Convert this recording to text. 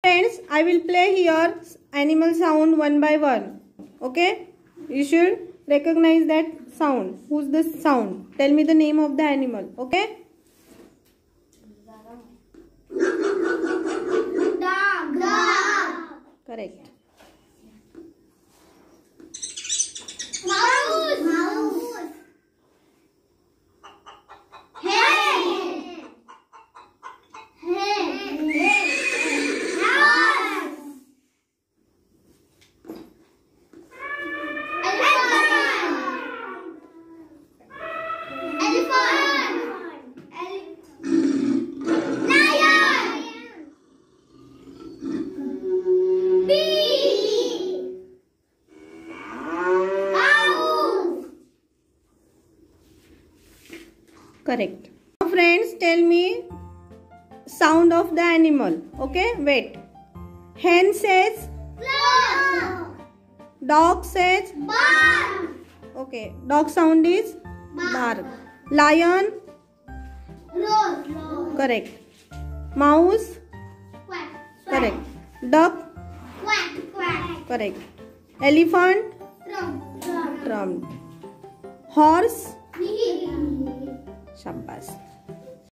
Friends, I will play here animal sound one by one. Okay? You should recognize that sound. Who's the sound? Tell me the name of the animal. Okay? Dog. Dog. Correct. Mouse. Mouse. Hen. Hen. Horse. Elephant. Lion. Bee. Owl. Correct. Now friends, tell me sound of the animal. Okay? Wait. Hen says, Claw. dog says, Bark. okay. Dog sound is bark. Lion, Roar. correct. Mouse, Quack. correct. Duck, Quack. Quack. correct. Elephant, Drum. Drum. drum. Horse, Hee. shabbas.